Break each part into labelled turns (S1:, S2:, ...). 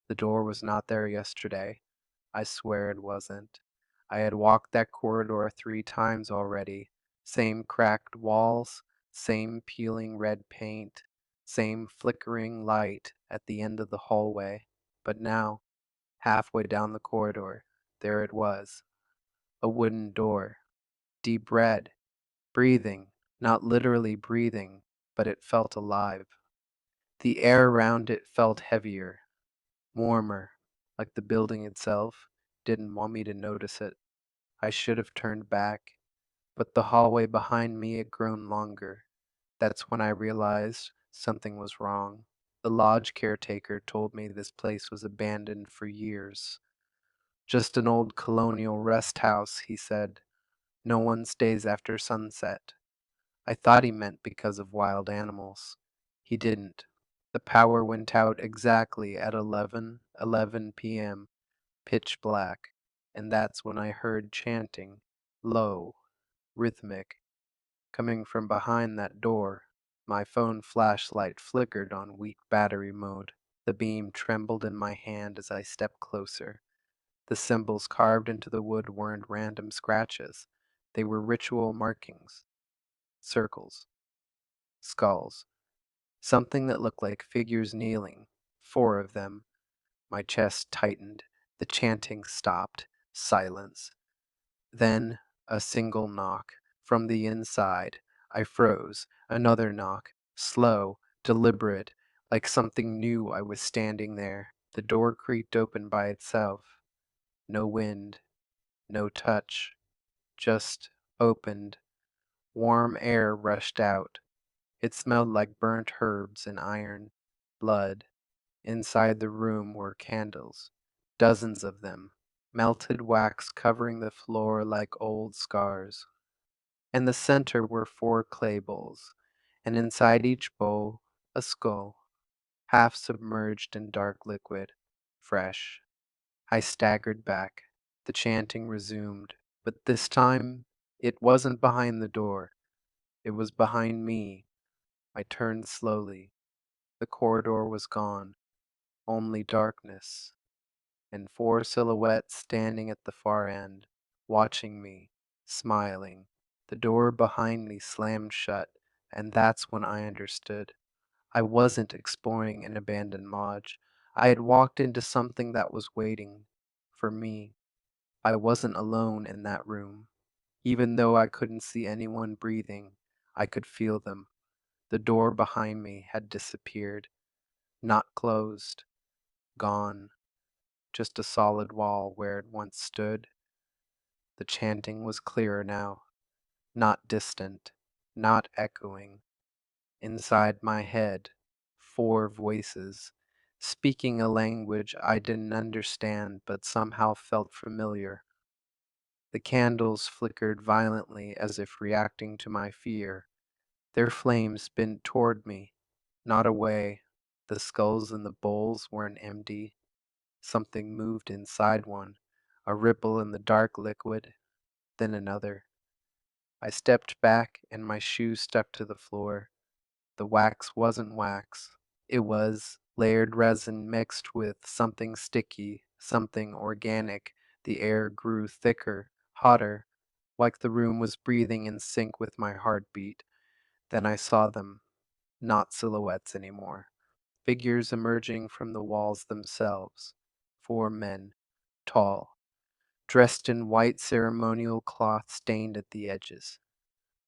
S1: The door was not there yesterday. I swear it wasn't. I had walked that corridor 3 times already. Same cracked walls, same peeling red paint, same flickering light at the end of the hallway. But now, halfway down the corridor, there it was. A wooden door. Deep red. Breathing. Not literally breathing, but it felt alive. The air around it felt heavier, warmer, like the building itself didn't want me to notice it. I should have turned back, but the hallway behind me had grown longer. That's when I realized something was wrong. The lodge caretaker told me this place was abandoned for years. Just an old colonial rest house, he said. No one stays after sunset. I thought he meant because of wild animals. He didn't. The power went out exactly at 11:11 p.m., pitch black, and that's when I heard chanting, low, rhythmic, coming from behind that door. My phone flashlight flickered on weak battery mode. The beam trembled in my hand as I stepped closer. The symbols carved into the wood weren't random scratches. They were ritual markings, circles, skulls, something that looked like figures kneeling. 4 of them. My chest tightened. The chanting stopped. Silence. Then a single knock. From the inside, I froze. Another knock. Slow, deliberate, like something knew I was standing there. The door creaked open by itself. No wind, no touch, just opened. Warm air rushed out. It smelled like burnt herbs and iron, blood. Inside the room were candles, dozens of them, melted wax covering the floor like old scars. In the center were 4 clay bowls, and inside each bowl a skull, half submerged in dark liquid, fresh. I staggered back. The chanting resumed, but this time it wasn't behind the door. It was behind me. I turned slowly. The corridor was gone, only darkness, and 4 silhouettes standing at the far end, watching me, smiling. The door behind me slammed shut, and that's when I understood. I wasn't exploring an abandoned lodge. I had walked into something that was waiting for me. I wasn't alone in that room. Even though I couldn't see anyone breathing, I could feel them. The door behind me had disappeared, not closed, gone, just a solid wall where it once stood. The chanting was clearer now, not distant, not echoing. Inside my head, 4 voices, speaking a language I didn't understand but somehow felt familiar. The candles flickered violently as if reacting to my fear. Their flames bent toward me, not away. The skulls in the bowls weren't empty. Something moved inside one, a ripple in the dark liquid, then another. I stepped back and my shoes stuck to the floor. The wax wasn't wax. It was layered resin mixed with something sticky, something organic. The air grew thicker, hotter, like the room was breathing in sync with my heartbeat. Then I saw them, not silhouettes anymore. Figures emerging from the walls themselves. 4 men, tall, dressed in white ceremonial cloth stained at the edges.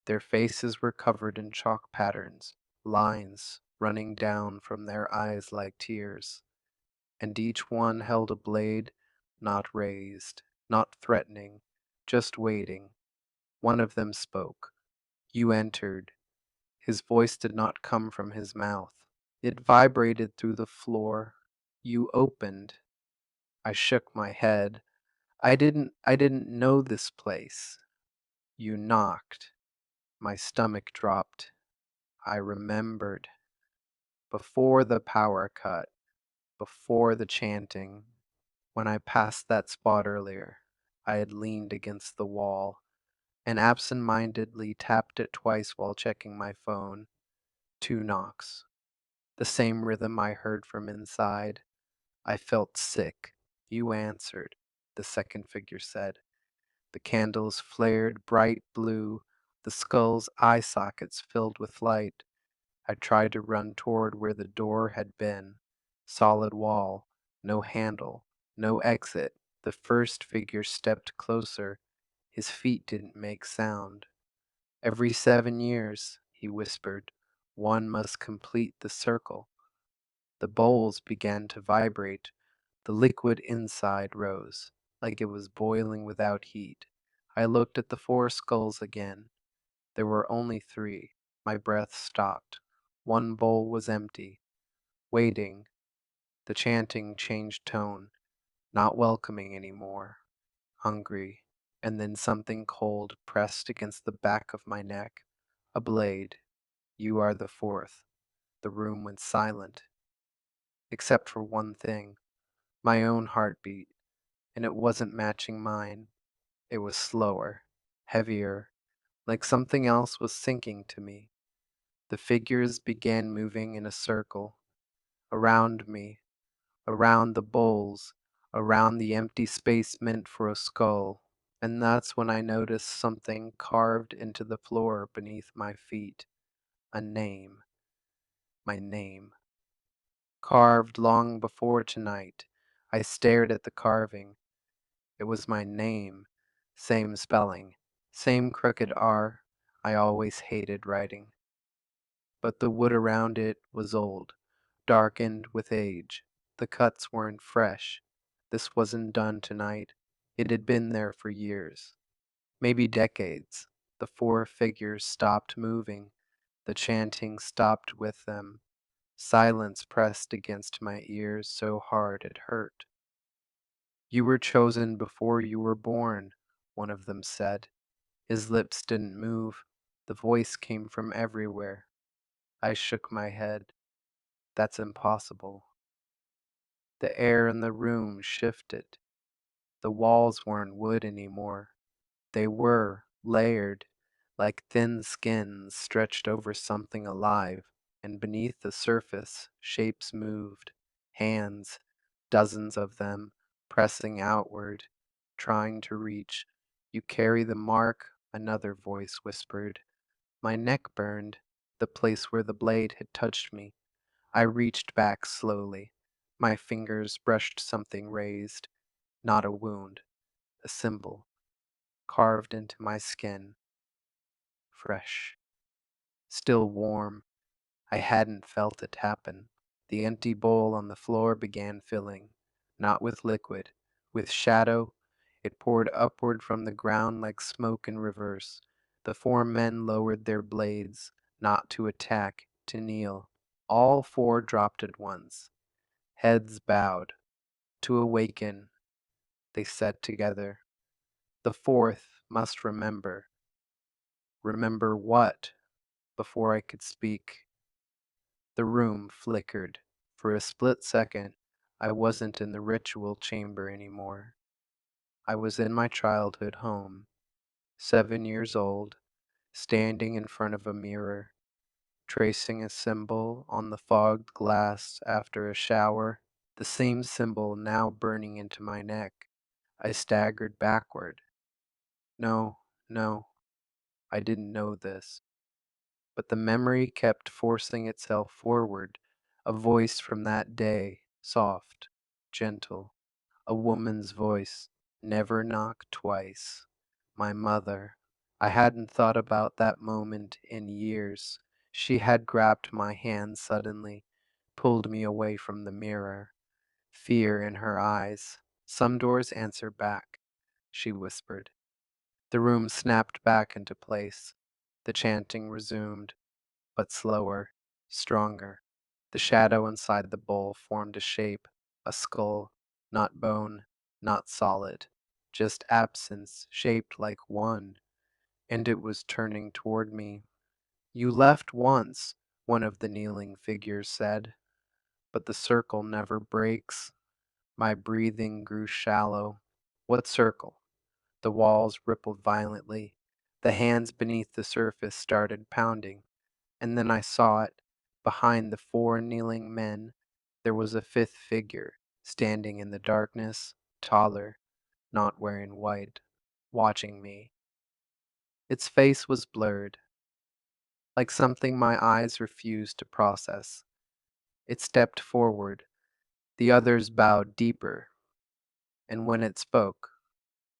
S1: Their faces were covered in chalk patterns, lines running down from their eyes like tears, and each one held a blade, not raised, not threatening, just waiting. One of them spoke. You entered. His voice did not come from his mouth. It vibrated through the floor. You opened. I shook my head. I didn't know this place. You knocked. My stomach dropped. I remembered. Before the power cut, before the chanting, when I passed that spot earlier, I had leaned against the wall and absent-mindedly tapped it twice while checking my phone. 2 knocks. The same rhythm I heard from inside. I felt sick. You answered, the second figure said. The candles flared bright blue, the skull's eye sockets filled with light. I tried to run toward where the door had been. Solid wall, no handle, no exit. The first figure stepped closer. His feet didn't make sound. Every 7 years, he whispered, one must complete the circle. The bowls began to vibrate. The liquid inside rose, like it was boiling without heat. I looked at the four skulls again. There were only three. My breath stopped. One bowl was empty. Waiting. The chanting changed tone. Not welcoming anymore. Hungry. And then something cold pressed against the back of my neck. A blade. You are the fourth. The room went silent. Except for one thing. My own heartbeat. And it wasn't matching mine. It was slower. Heavier. Like something else was sinking to me. The figures began moving in a circle. Around me, around the bowls, around the empty space meant for a skull. And that's when I noticed something carved into the floor beneath my feet. A name. My name. Carved long before tonight. I stared at the carving. It was my name. Same spelling. Same crooked R I always hated writing. But the wood around it was old, darkened with age. The cuts weren't fresh. This wasn't done tonight. It had been there for years, maybe decades. The four figures stopped moving. The chanting stopped with them. Silence pressed against my ears so hard it hurt. You were chosen before you were born, one of them said. His lips didn't move. The voice came from everywhere. I shook my head. That's impossible. The air in the room shifted. The walls weren't wood anymore. They were layered, like thin skins stretched over something alive, and beneath the surface, shapes moved. Hands, dozens of them, pressing outward, trying to reach. You carry the mark, another voice whispered. My neck burned, the place where the blade had touched me. I reached back slowly. My fingers brushed something raised, not a wound, a symbol, carved into my skin, fresh, still warm. I hadn't felt it happen. The empty bowl on the floor began filling, not with liquid, with shadow. It poured upward from the ground like smoke in reverse. The four men lowered their blades, not to attack, to kneel. All four dropped at once, heads bowed. To awaken, they said together. The fourth must remember. Remember what? Before I could speak, the room flickered. For a split second, I wasn't in the ritual chamber anymore. I was in my childhood home, 7 years old, standing in front of a mirror, tracing a symbol on the fogged glass after a shower, the same symbol now burning into my neck. I staggered backward. No, no, I didn't know this. But the memory kept forcing itself forward, a voice from that day, soft, gentle, a woman's voice, never knock twice. My mother. I hadn't thought about that moment in years. She had grabbed my hand suddenly, pulled me away from the mirror, fear in her eyes. Some doors answer back, she whispered. The room snapped back into place. The chanting resumed, but slower, stronger. The shadow inside the bowl formed a shape, a skull, not bone, not solid, just absence shaped like one, and it was turning toward me. You left once, one of the kneeling figures said, but the circle never breaks. My breathing grew shallow. What circle? The walls rippled violently. The hands beneath the surface started pounding. And then I saw it. Behind the four kneeling men, there was a fifth figure, standing in the darkness, taller, not wearing white, watching me. Its face was blurred, like something my eyes refused to process. It stepped forward, the others bowed deeper, and when it spoke,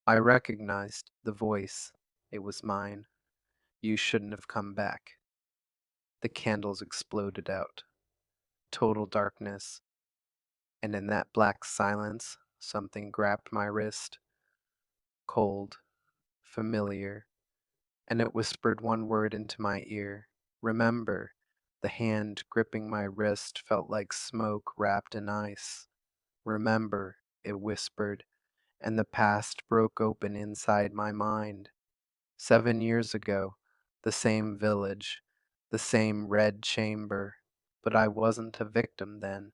S1: I recognized the voice. It was mine. You shouldn't have come back. The candles exploded out. Total darkness, and in that black silence, something grabbed my wrist, cold, familiar, and it whispered one word into my ear. Remember. The hand gripping my wrist felt like smoke wrapped in ice. Remember, it whispered, and the past broke open inside my mind. 7 years ago, the same village, the same red chamber, but I wasn't a victim then.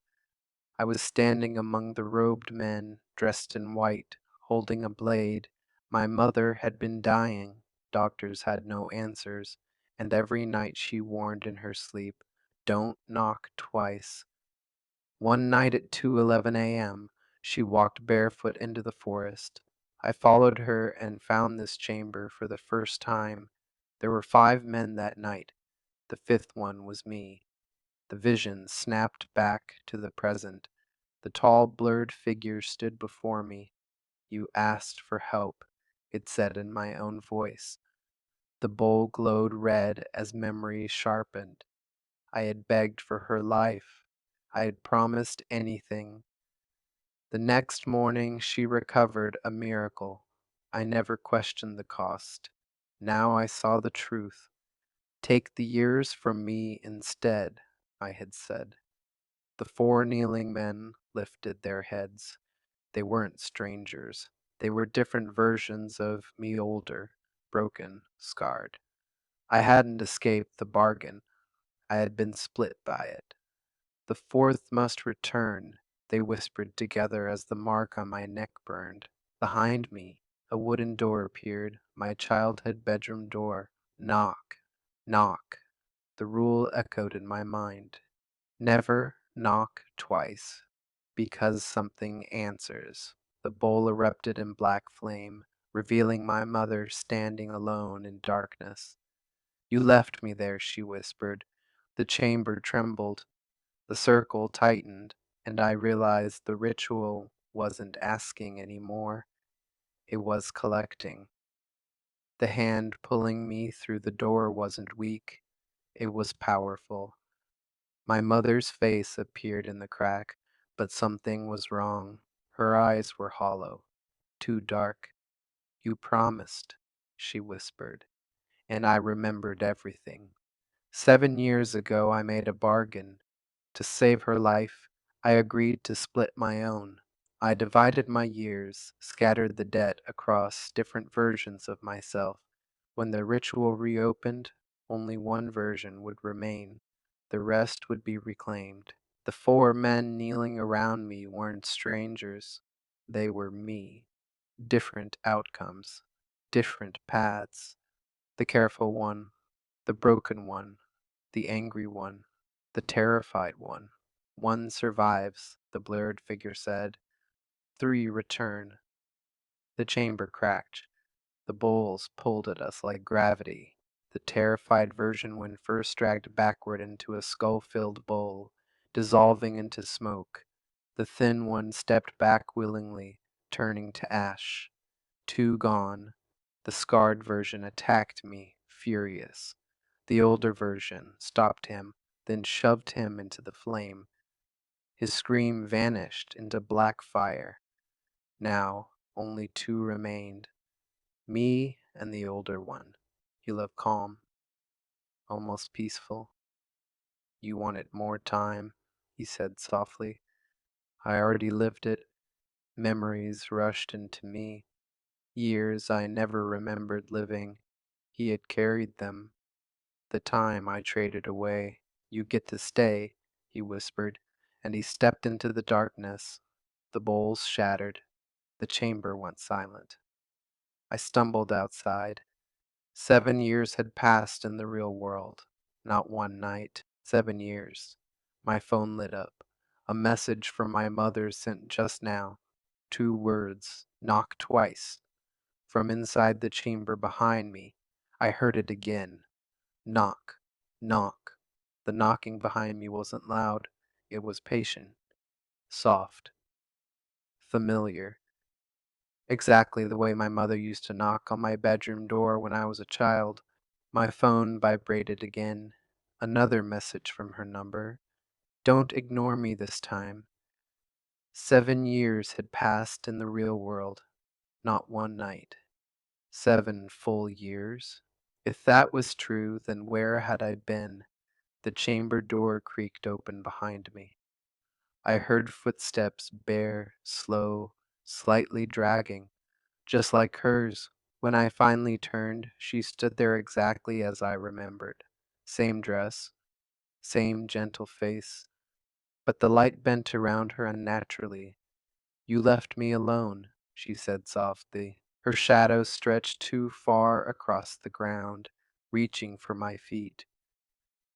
S1: I was standing among the robed men, dressed in white, holding a blade. My mother had been dying, doctors had no answers, and every night she warned in her sleep, "Don't knock twice." One night at 2:11 a.m., she walked barefoot into the forest. I followed her and found this chamber for the first time. There were 5 men that night. The fifth one was me. The vision snapped back to the present. The tall, blurred figure stood before me. "You asked for help," it said in my own voice. The bowl glowed red as memory sharpened. I had begged for her life. I had promised anything. The next morning she recovered, a miracle. I never questioned the cost. Now I saw the truth. "Take the years from me instead," I had said. The 4 kneeling men lifted their heads. They weren't strangers. They were different versions of me, older, broken, scarred. I hadn't escaped the bargain. I had been split by it. "The fourth must return," they whispered together as the mark on my neck burned. Behind me, a wooden door appeared, my childhood bedroom door. "Knock, knock." The rule echoed in my mind. Never knock twice, because something answers. The bowl erupted in black flame, revealing my mother standing alone in darkness. "You left me there," she whispered. The chamber trembled, the circle tightened, and I realized the ritual wasn't asking anymore. It was collecting. The hand pulling me through the door wasn't weak, it was powerful. My mother's face appeared in the crack, but something was wrong. Her eyes were hollow, too dark. "You promised," she whispered, and I remembered everything. 7 years ago I made a bargain. To save her life, I agreed to split my own. I divided my years, scattered the debt across different versions of myself. When the ritual reopened, only one version would remain. The rest would be reclaimed. The 4 men kneeling around me weren't strangers. They were me. Different outcomes, different paths. The careful one, the broken one, the angry one, the terrified one. "One survives," the blurred figure said. 3 return. The chamber cracked. The bowls pulled at us like gravity. The terrified version went first, dragged backward into a skull-filled bowl, dissolving into smoke. The thin one stepped back willingly, turning to ash. 2 gone. The scarred version attacked me, furious. The older version stopped him, then shoved him into the flame. His scream vanished into black fire. Now only 2 remained, me and the older one. He looked calm, almost peaceful. "You wanted more time," he said softly. "I already lived it." Memories rushed into me, years I never remembered living. He had carried them. The time I traded away. "You get to stay," he whispered, and he stepped into the darkness. The bowls shattered. The chamber went silent. I stumbled outside. 7 years had passed in the real world. Not one night. 7 years. My phone lit up. A message from my mother sent just now. 2 words. Knock twice. From inside the chamber behind me, I heard it again. Knock. Knock. The knocking behind me wasn't loud. It was patient. Soft. Familiar. Exactly the way my mother used to knock on my bedroom door when I was a child. My phone vibrated again. Another message from her number. Don't ignore me this time. 7 years had passed in the real world, not one night. 7 full years. If that was true, then where had I been? The chamber door creaked open behind me. I heard footsteps, bare, slow, slightly dragging, just like hers. When I finally turned, she stood there exactly as I remembered. Same dress, same gentle face, but the light bent around her unnaturally. You left me alone, she said softly. Her shadow stretched too far across the ground, reaching for my feet.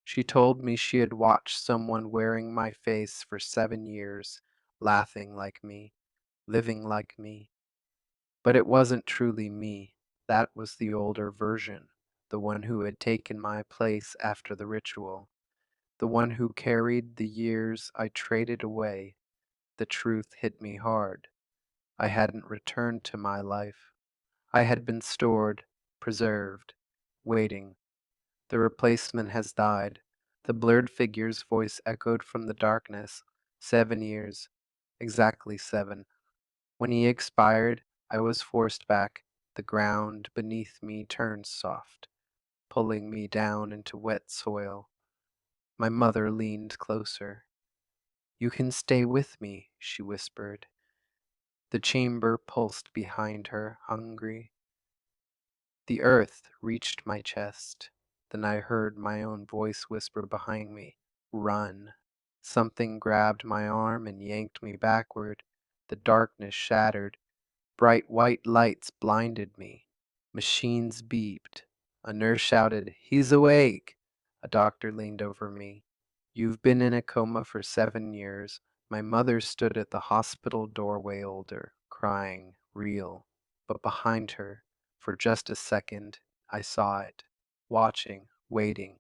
S1: She told me she had watched someone wearing my face for 7 years, laughing like me, living like me. But it wasn't truly me. That was the older version, the one who had taken my place after the ritual, the one who carried the years I traded away. The truth hit me hard. I hadn't returned to my life. I had been stored, preserved, waiting. The replacement has died. The blurred figure's voice echoed from the darkness. 7 years. Exactly 7. When he expired, I was forced back. The ground beneath me turned soft, pulling me down into wet soil. My mother leaned closer. You can stay with me, she whispered. The chamber pulsed behind her, hungry. The earth reached my chest. Then I heard my own voice whisper behind me, Run. Something grabbed my arm and yanked me backward. The darkness shattered. Bright white lights blinded me. Machines beeped. A nurse shouted, He's awake! A doctor leaned over me. You've been in a coma for 7 years. My mother stood at the hospital doorway older, crying, real. But behind her, for just a second, I saw it, watching, waiting,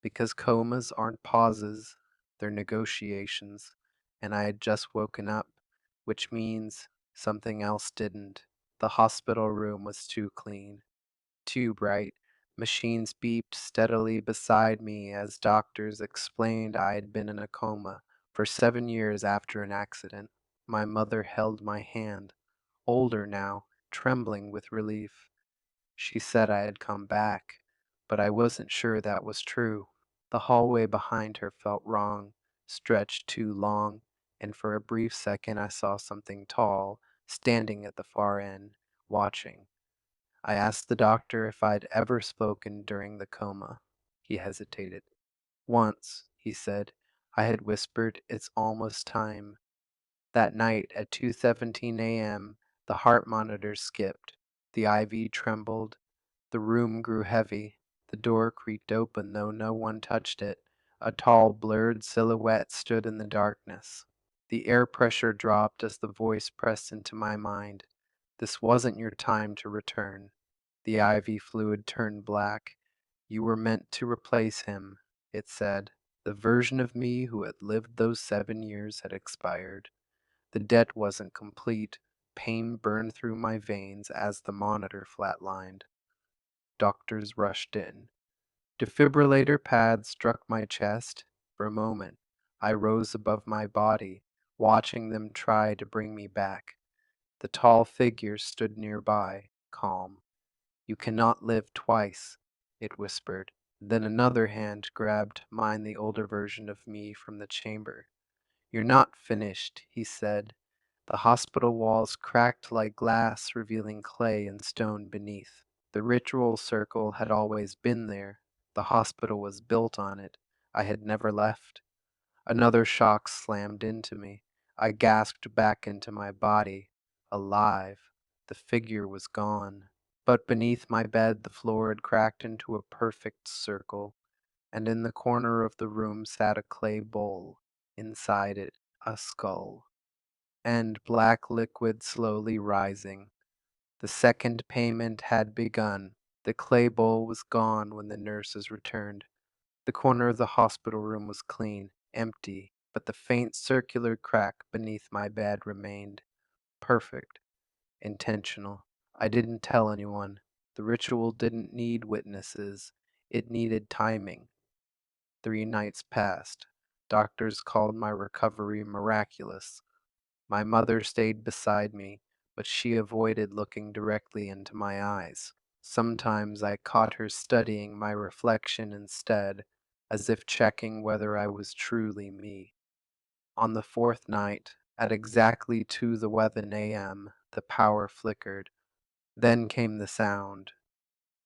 S1: because comas aren't pauses, they're negotiations, and I had just woken up, which means something else didn't. The hospital room was too clean, too bright. Machines beeped steadily beside me as doctors explained I had been in a coma for 7 years after an accident. My mother held my hand, older now, trembling with relief. She said I had come back, but I wasn't sure that was true. The hallway behind her felt wrong, stretched too long, and for a brief second I saw something tall, standing at the far end, watching. I asked the doctor if I'd ever spoken during the coma. He hesitated. Once, he said. I had whispered, It's almost time. That night at 2:17 a.m., the heart monitor skipped. The IV trembled. The room grew heavy. The door creaked open, though no one touched it. A tall, blurred silhouette stood in the darkness. The air pressure dropped as the voice pressed into my mind. This wasn't your time to return. The IV fluid turned black. You were meant to replace him, it said. The version of me who had lived those 7 years had expired. The debt wasn't complete. Pain burned through my veins as the monitor flatlined. Doctors rushed in. Defibrillator pads struck my chest. For a moment, I rose above my body, watching them try to bring me back. The tall figure stood nearby, calm. You cannot live twice, it whispered. Then another hand grabbed mine, the older version of me, from the chamber. You're not finished, he said. The hospital walls cracked like glass, revealing clay and stone beneath. The ritual circle had always been there. The hospital was built on it. I had never left. Another shock slammed into me. I gasped back into my body. Alive. The figure was gone. But beneath my bed, the floor had cracked into a perfect circle, and in the corner of the room sat a clay bowl. Inside it, A skull. And black liquid slowly rising. The second payment had begun. The clay bowl was gone when the nurses returned. The corner of the hospital room was clean, empty, but the faint circular crack beneath my bed remained. Perfect, intentional. I didn't tell anyone. The ritual didn't need witnesses. It needed timing. 3 nights passed. Doctors called my recovery miraculous. My mother stayed beside me, but she avoided looking directly into my eyes. Sometimes I caught her studying my reflection instead, as if checking whether I was truly me. On the fourth night, at exactly 2:11 a.m., the power flickered. Then came the sound.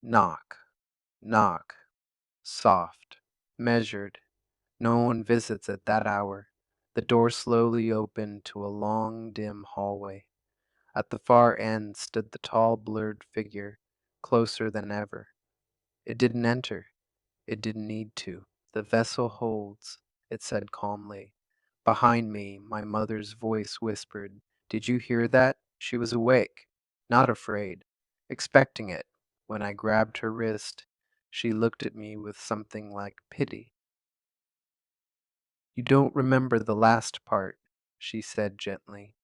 S1: Knock, knock, soft, measured. No one visits at that hour. The door slowly opened to a long, dim hallway. At the far end stood the tall, blurred figure, closer than ever. It didn't enter. It didn't need to. The vessel holds, it said calmly. Behind me, my mother's voice whispered, "Did you hear that?" She was awake, not afraid, expecting it. When I grabbed her wrist, she looked at me with something like pity. "You don't remember the last part," she said gently.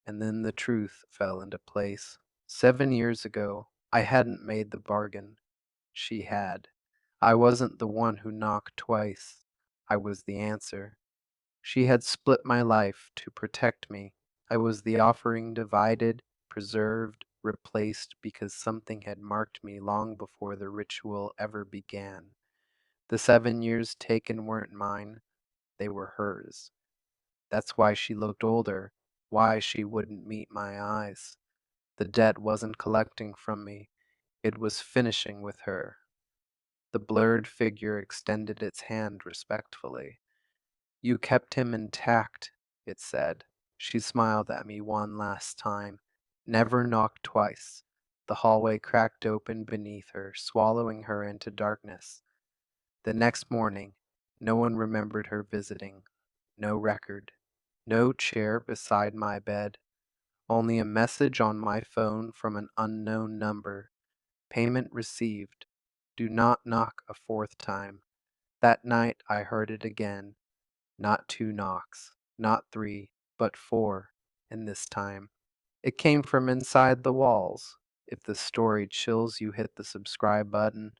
S1: And then the truth fell into place. 7 years ago, I hadn't made the bargain. She had. I wasn't the one who knocked twice. I was the answer. She had split my life to protect me. I was the offering divided, preserved, replaced because something had marked me long before the ritual ever began. The 7 years taken weren't mine, they were hers. That's why she looked older, why she wouldn't meet my eyes. The debt wasn't collecting from me, it was finishing with her. The blurred figure extended its hand respectfully. "You kept him intact," it said. She smiled at me one last time. Never knocked twice. The hallway cracked open beneath her, swallowing her into darkness. The next morning, no one remembered her visiting. No record. No chair beside my bed. Only a message on my phone from an unknown number. Payment received. Do not knock a fourth time. That night I heard it again. Not 2 knocks, not 3, but 4, and this time. It came from inside the walls. If the story chills you, hit the subscribe button.